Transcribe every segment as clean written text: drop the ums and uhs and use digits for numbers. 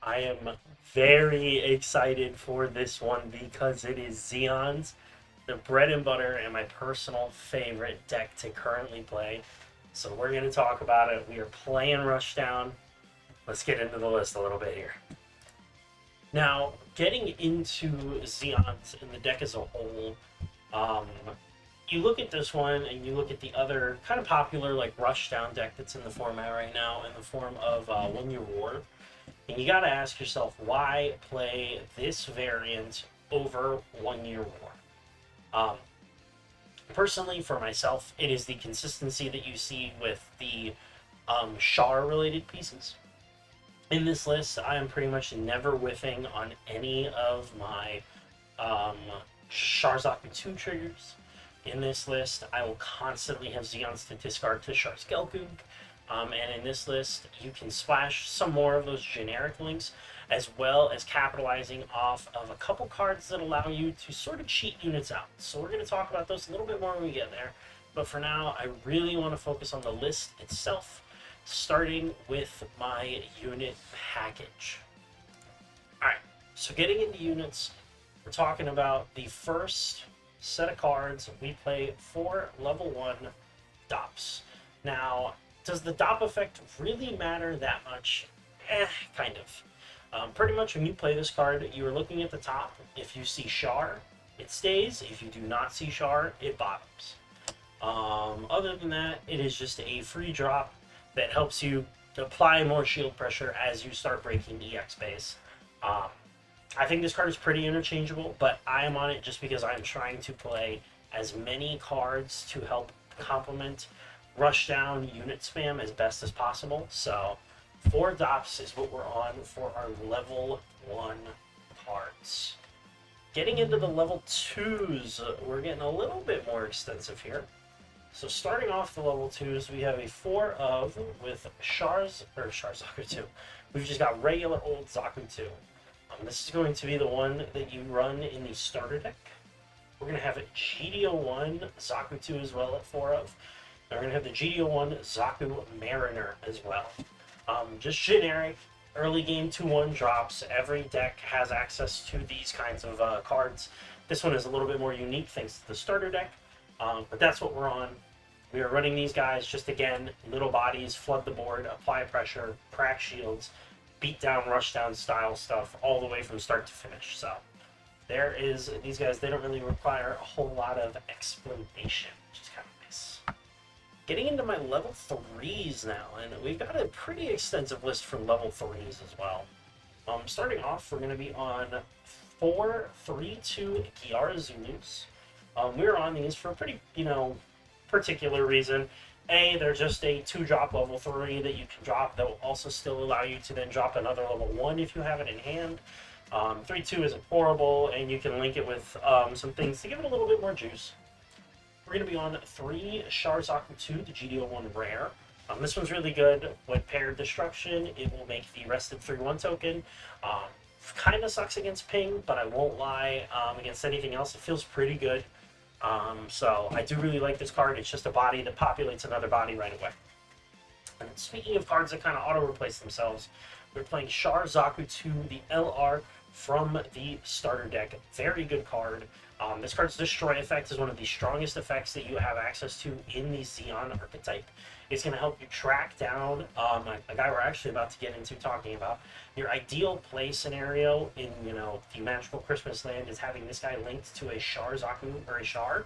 I am very excited for this one because it is Zeons, the bread and butter and my personal favorite deck to currently play. So we're going to talk about it. We are playing Rushdown. Let's get into the list a little bit here. Now, getting into Zeons and the deck as a whole, um, you look at this one and you look at the other kind of popular like Rushdown deck that's in the format right now in the form of One Year War. And you got to ask yourself, why play this variant over 1 Year War? Um, Personally, for myself, it is the consistency that you see with the Char related pieces. In this list, I am pretty much never whiffing on any of my um, Sharzaku 2 triggers. In this list, I will constantly have Zeons to discard to Shar's Gelgoog. And in this list, you can splash some more of those generic links, as well as capitalizing off of a couple cards that allow you to sort of cheat units out. So we're going to talk about those a little bit more when we get there. But for now, I really want to focus on the list itself, starting with my unit package. Alright, so getting into units, we're talking about the first set of cards we play for level 1 DOPS. Now, does the DOP effect really matter that much? Kind of. Pretty much when you play this card, you are looking at the top. If you see Char, it stays. If you do not see Char, it bottoms. Other than that, it is just a free drop that helps you apply more shield pressure as you start breaking EX base. I think this card is pretty interchangeable, but I am on it just because I'm trying to play as many cards to help complement Rushdown unit spam as best as possible. So 4 DOPS is what we're on for our level 1 cards. Getting into the level 2s, we're getting a little bit more extensive here. So starting off the level 2s, we have a 4 of with Char Zaku 2. We've just got regular old Zaku 2. This is going to be the one that you run in the starter deck. We're going to have a GDO1 Zaku 2 as well at 4 of. And we're going to have the GDO1 Zaku Mariner as well. Just generic early game 2-1 drops. Every deck has access to these kinds of cards. This one is a little bit more unique thanks to the starter deck. But that's what we're on. We are running these guys just, again, little bodies, flood the board, apply pressure, crack shields, beat down, rush down style stuff all the way from start to finish. So there is, these guys, they don't really require a whole lot of explanation, which is kind of nice. Getting into my level 3s now, and we've got a pretty extensive list for level 3s as well. Starting off, we're going to be on 4-3-2 Gyara Zulus. We're on these for a pretty, particular reason. They're just a 2-drop level 3 that you can drop that will also still allow you to then drop another level 1 if you have it in hand. 3-2 isn't horrible, and you can link it with some things to give it a little bit more juice. We're going to be on 3 Char Zaku 2, the GDO1 Rare. This one's really good. When paired Destruction, it will make the rested 3-1 token. Kind of sucks against ping, but I won't lie. Against anything else, it feels pretty good. So I do really like this card. It's just a body that populates another body right away. And speaking of cards that kind of auto-replace themselves, we're playing Char Zaku 2, the LR from the starter deck. Very good card. This card's Destroy effect is one of the strongest effects that you have access to in the Zeon archetype. It's going to help you track down a guy we're actually about to get into talking about. Your ideal play scenario in, the Magical Christmas Land is having this guy linked to a Char Zaku or a Char.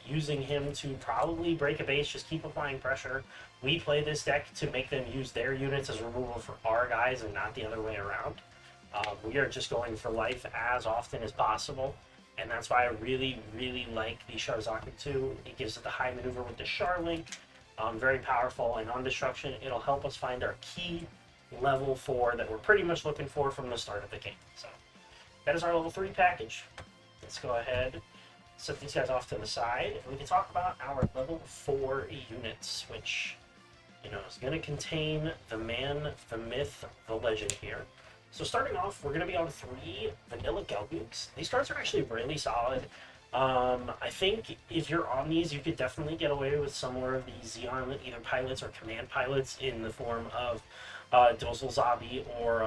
Using him to probably break a base, just keep applying pressure. We play this deck to make them use their units as removal for our guys and not the other way around. We are just going for life as often as possible. And that's why I really, really like the Char Zaku 2. It gives it the high maneuver with the Char link. Very powerful, and on destruction, it'll help us find our key level 4 that we're pretty much looking for from the start of the game. So that is our level 3 package. Let's go ahead, set these guys off to the side, and we can talk about our level 4 units, which, is going to contain the man, the myth, the legend here. So starting off, we're going to be on 3 vanilla Gelgooks. These cards are actually really solid. I think if you're on these, you could definitely get away with some more of the Zeon either pilots or command pilots in the form of Dozel Zabi or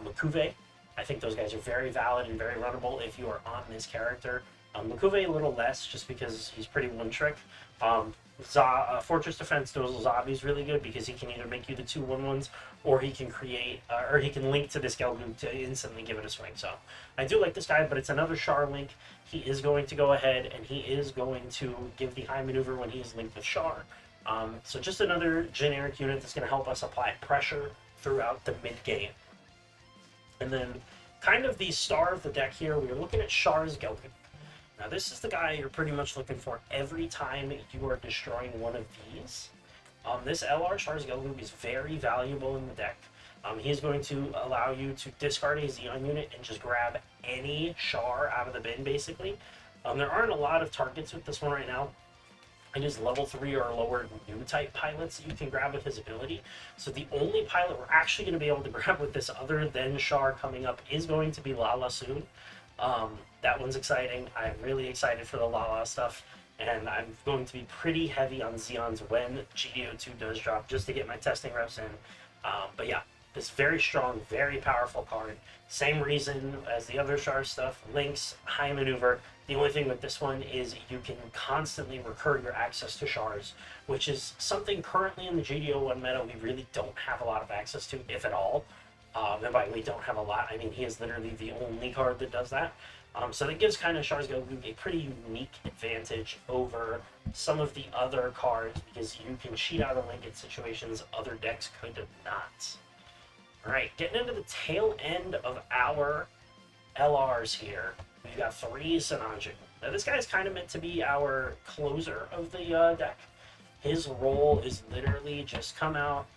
Makuve. I think those guys are very valid and very runnable if you are on this character. Makuve a little less just because he's pretty one trick. Fortress Defense Dozel Zabi is really good because he can either make you the 2/1/1s or he can create or he can link to this Gelgoog to instantly give it a swing. So I do like this guy, but it's another Char link. He is going to go ahead and he is going to give the high maneuver when he is linked with Char. So just another generic unit that's going to help us apply pressure throughout the mid game. And then kind of the star of the deck here, we're looking at Char's Gelgoog. Now this is the guy you're pretty much looking for every time you are destroying one of these. This LR Char's Gelgoog is very valuable in the deck. He is going to allow you to discard a Zeon unit and just grab any Char out of the bin, basically. There aren't a lot of targets with this one right now. It is level 3 or lower new type pilots that you can grab with his ability. So the only pilot we're actually going to be able to grab with this other than Char coming up is going to be Lala soon. That one's exciting. I'm really excited for the Lala stuff. And I'm going to be pretty heavy on Zeons when GDO2 does drop, just to get my testing reps in. But yeah, this very strong, very powerful card. Same reason as the other Char stuff, links, high maneuver. The only thing with this one is you can constantly recur your access to Chars, which is something currently in the GDO1 meta we really don't have a lot of access to, if at all. And by we don't have a lot, I mean he is literally the only card that does that. So that gives kind of Char's Gelgoog a pretty unique advantage over some of the other cards because you can cheat out of link in situations other decks could not. Alright, getting into the tail end of our LRs here. We've got 3 Sinanju. Now this guy is kind of meant to be our closer of the deck. His role is literally just come out,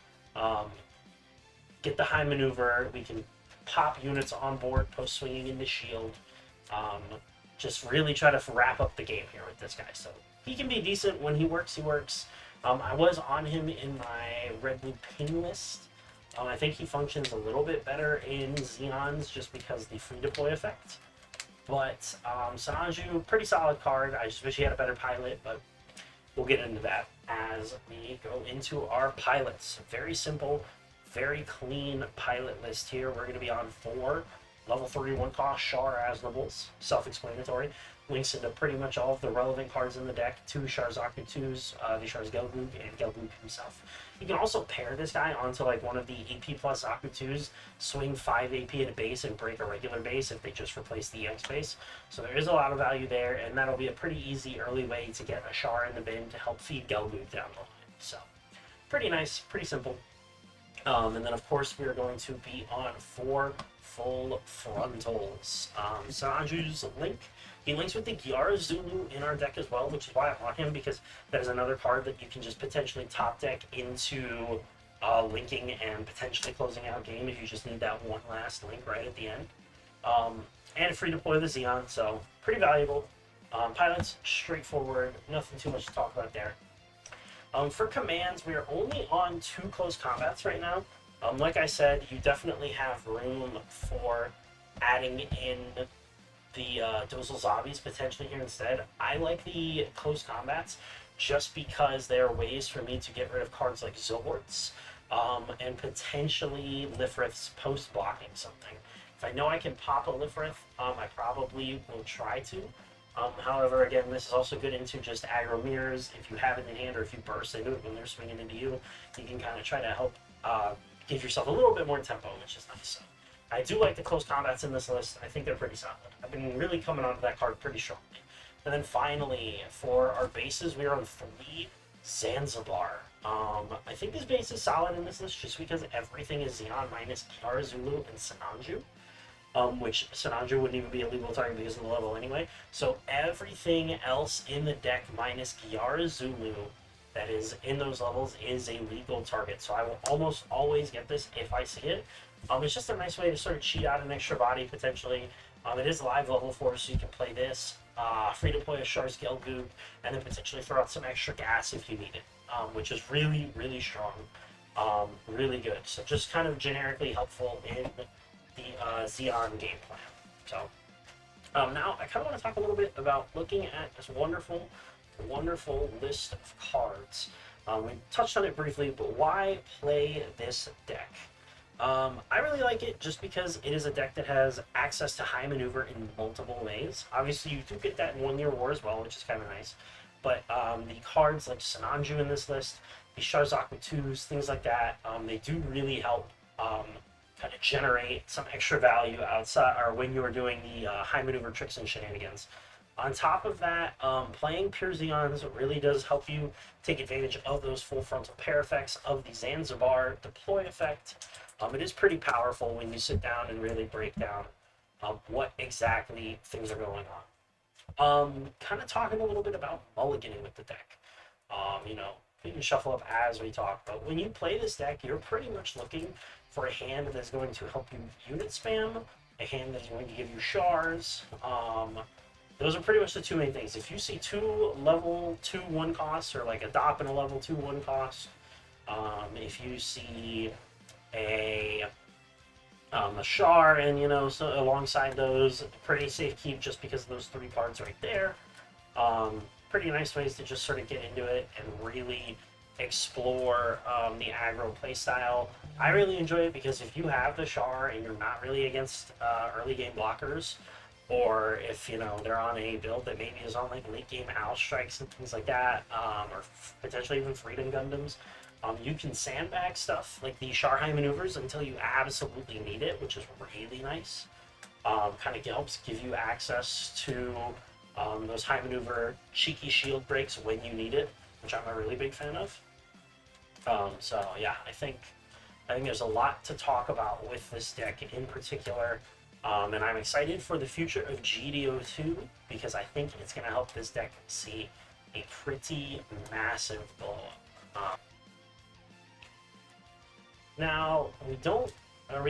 get the high maneuver, we can pop units on board, post swinging into shield. Just really try to wrap up the game here with this guy. So he can be decent when he works, he works. I was on him in my red blue ping list. I think he functions a little bit better in Zeons just because the free deploy effect. But Sinanju, pretty solid card. I just wish he had a better pilot, but we'll get into that as we go into our pilots. Very simple, very clean pilot list here. We're going to be on 4 level 3 1-cost Char Aznables, self-explanatory. Links into pretty much all of the relevant cards in the deck. 2 Char's Zakutus, the Char's Gelgoog, and Gelgoog himself. You can also pair this guy onto like one of the AP plus Zakutus, swing 5 AP at a base and break a regular base if they just replace the EX base. So there is a lot of value there, and that'll be a pretty easy early way to get a Char in the bin to help feed Gelgoog down the line. So pretty nice, pretty simple. And then of course we are going to be on 4 full frontals. Sinanju's link. He links with the Gyara Zulu in our deck as well, which is why I want him, because that is another card that you can just potentially top deck into linking and potentially closing out game if you just need that one last link right at the end. And free deploy the Zeon, so pretty valuable. Pilots, straightforward, nothing too much to talk about there. For commands, we are only on 2 close combats right now. Like I said, you definitely have room for adding in the Dozel Zabis potentially here instead. I like the close combats just because they are ways for me to get rid of cards like Zords and potentially Lifrith's post-blocking something. If I know I can pop a Lifrith, I probably will try to. However, again, this is also good into just aggro mirrors. If you have it in hand or if you burst into it when they're swinging into you, you can kind of try to help give yourself a little bit more tempo, which is nice. So I do like the close combats in this list. I think they're pretty solid. I've been really coming onto that card pretty strongly. And then finally, for our bases, we are on 3 Zanzibar. I think this base is solid in this list just because everything is Zeon minus Gyara Zulu and Sinanju. Which Sinanju wouldn't even be a legal target because of the level anyway. So everything else in the deck minus Gyara Zulu that is in those levels is a legal target. So I will almost always get this if I see it. It's just a nice way to sort of cheat out an extra body potentially. It is live level 4, so you can play this. Free deploy a Char's Gelgoog, and then potentially throw out some extra gas if you need it, which is really, really strong. Really good. So just kind of generically helpful in the Zeon game plan. So Now, I kind of want to talk a little bit about looking at this wonderful, wonderful list of cards. We touched on it briefly, but why play this deck? I really like it just because it is a deck that has access to high maneuver in multiple ways. Obviously, you do get that in 1-year war as well, which is kind of nice. But the cards like Sinanju in this list, the Sharzaku 2s, things like that, they do really help kind of generate some extra value outside or when you are doing the high maneuver tricks and shenanigans. On top of that, playing pure Zeons really does help you take advantage of those full frontal pair effects of the Zanzibar deploy effect. It is pretty powerful when you sit down and really break down what exactly things are going on. Kind of talking a little bit about mulliganing with the deck. You know, we can shuffle up as we talk, but when you play this deck, you're pretty much looking for a hand that's going to help you unit spam, a hand that's going to give you shards. Those are pretty much the two main things. If you see two level 2/1 costs, or like a DOP and a level 2/1 cost, if you see a Shar and so alongside those, pretty safe keep just because of those three cards right there. Pretty nice ways to just sort of get into it and really explore the aggro playstyle. I really enjoy it because if you have the Shar and you're not really against early game blockers, or if they're on a build that maybe is on like late game owl strikes and things like that, or potentially even freedom Gundams, you can sandbag stuff like the Shar high maneuvers until you absolutely need it, which is really nice. Kind of helps give you access to those high maneuver cheeky shield breaks when you need it, which I'm a really big fan of. So yeah, I think there's a lot to talk about with this deck in particular, and I'm excited for the future of GDO2 because I think it's going to help this deck see a pretty massive blow up. Now we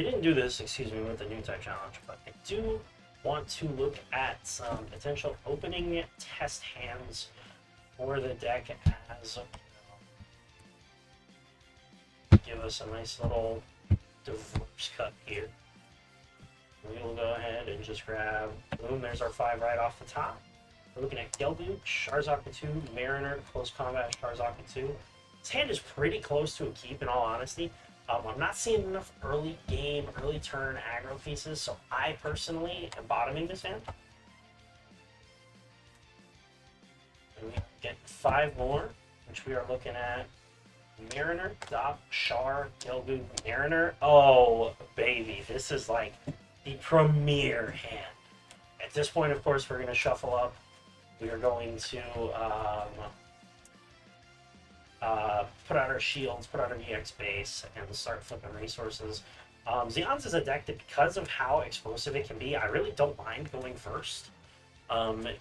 didn't do this, excuse me, with the new type challenge, but I do want to look at some potential opening test hands for the deck as give us a nice little diverse cut here. We will go ahead and just grab, boom, there's our 5 right off the top. We're looking at Gelbu, Sharzaku 2, Mariner, Close Combat, Sharzaku 2. This hand is pretty close to a keep in all honesty. I'm not seeing enough early game, early turn aggro pieces, so I personally am bottoming this hand. And we get 5 more, which we are looking at Mariner, Dop, Shar, Gelbu, Mariner. Oh, baby, this is like the premier hand. At this point, of course, we're going to shuffle up. We are going to put out our shields, put out our EX base, and start flipping resources. Zeons is a deck that, because of how explosive it can be, I really don't mind going first.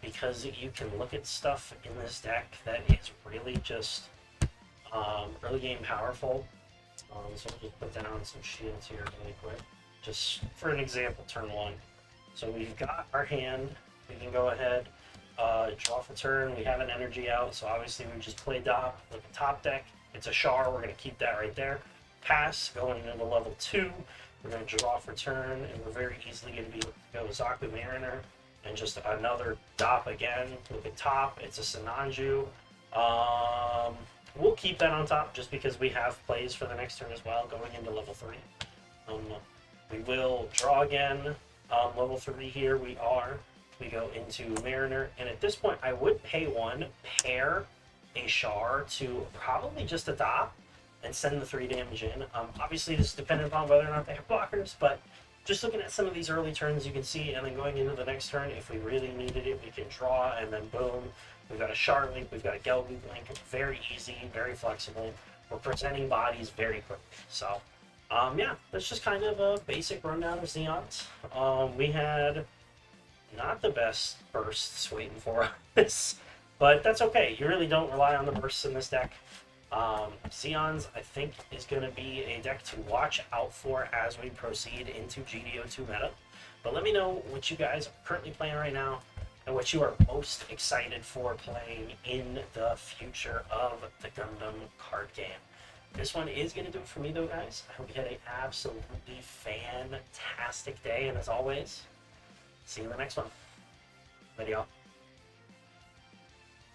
Because you can look at stuff in this deck that is really just early game powerful. So we'll just put down some shields here really quick. Just for an example, turn 1. So we've got our hand. We can go ahead, draw for turn. We have an energy out, so obviously we just play Dop. Look at top deck. It's a Shar. We're going to keep that right there. Pass, going into level 2. We're going to draw for turn, and we're very easily going to be able to go Zaku Mariner. And just another Dop again. Look at top. It's a Sinanju. We'll keep that on top just because we have plays for the next turn as well, going into level 3. We will draw again. Level 3 here we are. We go into Mariner, and at this point I would pay 1, pair a Shar to probably just a Dop, and send the 3 damage in. Obviously this is dependent upon whether or not they have blockers, but just looking at some of these early turns you can see, and then going into the next turn, if we really needed it, we can draw, and then boom, we've got a Shar link, we've got a Gelbu link. Very easy, very flexible. We're presenting bodies very quickly. So yeah, that's just kind of a basic rundown of Zeons. We had not the best bursts waiting for us, but that's okay. You really don't rely on the bursts in this deck. Zeons, I think, is going to be a deck to watch out for as we proceed into GDO2 meta. But let me know what you guys are currently playing right now and what you are most excited for playing in the future of the Gundam card game. This one is going to do it for me, though, guys. I hope you had an absolutely fantastic day, and as always, see you in the next one. video.